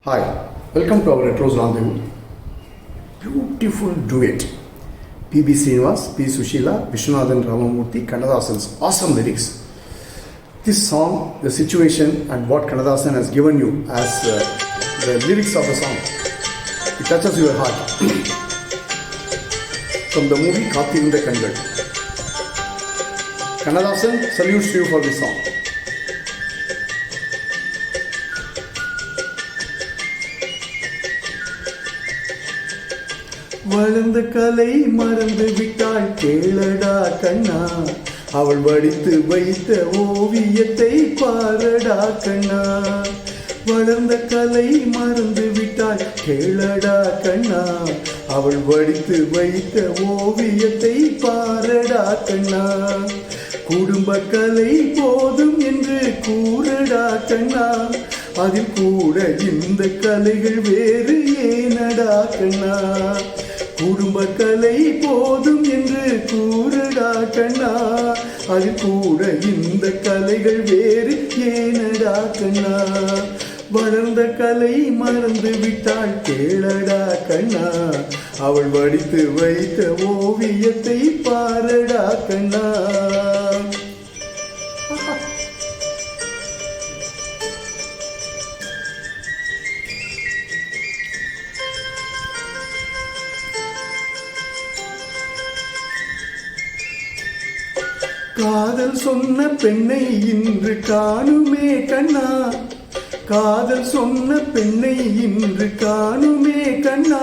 Hi, welcome to our Retros Rendezvous. Beautiful duet. P.B. Srinivas, P. Sushila, Vishwanathan Ramamurthy, Kannadasan's awesome lyrics. This song, the situation and what Kannadasan has given you as the lyrics of the song, it touches your heart. From the movie Kathirunda Kangal. Kannadasan salutes you for this song. வளர்ந்த கலை மறந்து விட்டாள் கேளடா கண்ணா, அவள் வடித்து வைத்த ஓவியத்தை பாரடா கண்ணா. வளர்ந்த கலை மறந்து விட்டாள் கேளடா கண்ணா, அவள் வடித்து வைத்த ஓவியத்தை பாரடா கண்ணா. குடும்ப கலை போதும் என்று கூறடா கண்ணா, அதில் கூட இந்த கலைகள் வேறு ஏனடா கண்ணா. குடும்ப கலை போதும் என்று கூறடா கண்ணா, அதில் கூட இந்த கலைகள் வேறு ஏனடா கண்ணா. வளர்ந்த கலை மறந்து விட்டாள் கேளடா கண்ணா, அவள் வடித்து வைத்த ஓவியத்தை பாரடா கண்ணா. காதல் சொன்ன பெண்ணை இன்று காணுமே கண்ணா, காதல் சொன்ன பெண்ணை இன்று காணுமே கண்ணா.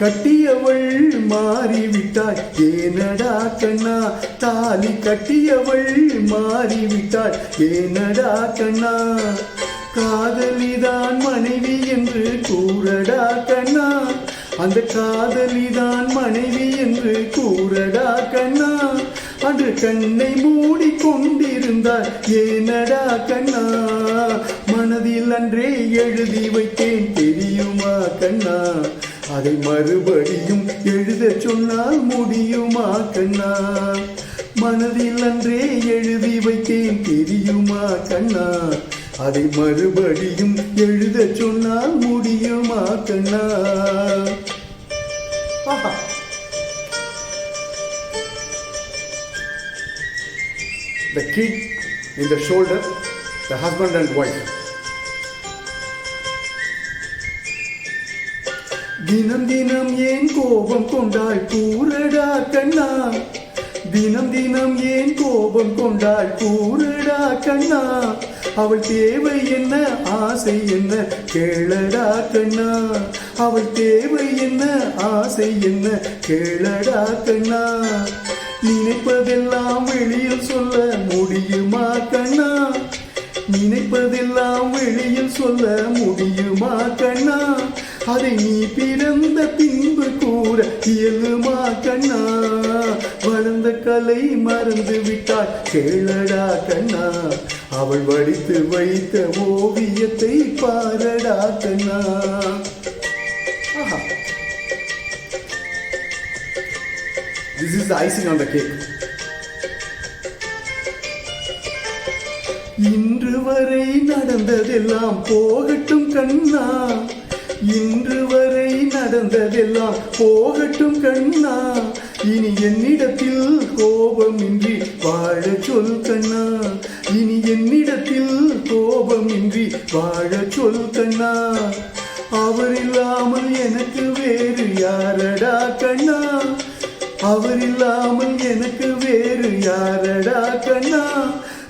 கட்டியவள் மாறிவிட்டாள் ஏனடா கண்ணா, தாலி கட்டியவள் மாறிவிட்டாள் ஏனடா கண்ணா. காதலிதான் மனைவி என்று கூறடா கண்ணா, அந்த காதலிதான் மனைவி என்று கூறடா கண்ணா. அன்று கண்ணை மூடி கொண்டிருந்தார் ஏனடா கண்ணா, மனதில் அன்றே எழுதி வைத்தேன் தெரியுமா கண்ணா. அதை மறுபடியும் எழுத சொன்னால் முடியுமா கண்ணா. மனதில் அன்றே எழுதி வைத்தேன் தெரியுமா கண்ணா, அதை மறுபடியும் எழுத சொன்னால் முடியுமா கண்ணா. The kid in the shoulder, the husband and wife. தினம் தினம் ஏன் கோபம் கொண்டாள் கூறடா கண்ணா, தினம் தினம் ஏன் கோபம் கொண்டாள் கூறடா கண்ணா. அவள் தேவை என்ன ஆசை என்ன கேளடா கண்ணா, அவள் தேவை என்ன ஆசை என்ன கேளடா கண்ணா. நினைப்பதெல்லாம் வெளியில் சொல்ல முடியுமா கண்ணா, நினைப்பதெல்லாம் வெளியில் சொல்ல முடியுமா கண்ணா. அதை நீ பிறந்த பின்பு கூற இயலுமா கண்ணா. வளர்ந்த கலை மறந்து விட்டாள் கேளடா கண்ணா, அவள் வடித்து வைத்த ஓவியத்தை பாரடா கண்ணா. This is the icing on the cake. இன்று வரை நடந்ததெல்லாம் போகட்டும் கண்ணா, இன்று வரை நடந்ததெல்லாம் போகட்டும் கண்ணா. இனி என்னிடத்தில் கோபமின்றி வாழ சொல் கண்ணா, இனி என்னிடத்தில் கோபமின்றி வாழ சொல் கண்ணா. அவர் இல்லாமல் எனக்கு வேறு யாரடா கண்ணா, அவர் இல்லாமல் எனக்கு வேறு யாரடா கண்ணா.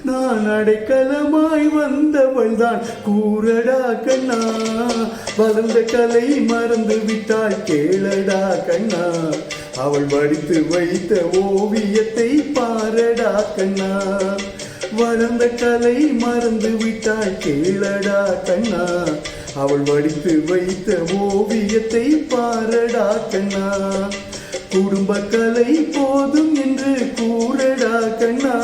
நான் அடைக்கலமாய் வந்தவள் தான் கூறடா கண்ணா. வளர்ந்த கலை மறந்து விட்டாள் கேளடா கண்ணா, அவள் வடித்து வைத்த ஓவியத்தை பாரடா கண்ணா. வளர்ந்த கலை மறந்து விட்டாள் கேளடா கண்ணா, அவள் வடித்து வைத்த ஓவியத்தை பாரடா கண்ணா. குடும்ப கலை போதும் என்று கூறடா கண்ணா,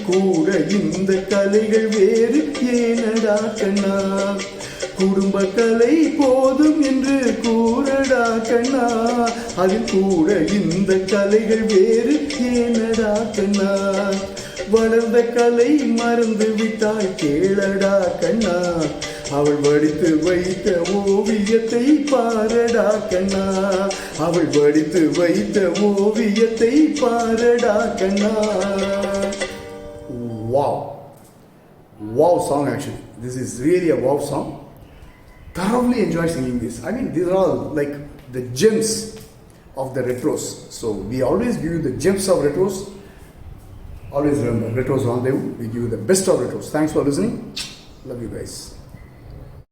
கூட இந்த கலைகள் வேறு ஏனடா கண்ணா. குடும்ப கலை போதும் என்று கூறடா கண்ணா, அதில் கூட இந்த கலைகள் வேறு ஏனடா கண்ணா. வளர்ந்த கலை மறந்து விட்டாய் கேளடா கண்ணா, அவள் வடித்து வைத்த ஓவியத்தை பாரடா கண்ணா, அவள் வடித்து வைத்த ஓவியத்தை பாரடா கண்ணா. Wow song actually. This is really a wow song. Thoroughly enjoy singing this. I mean, these are all like the gems of the retros. So we always give you the gems of retros. Always remember, Retros Rendezvous. We give you the best of retros. Thanks for listening. Love you guys.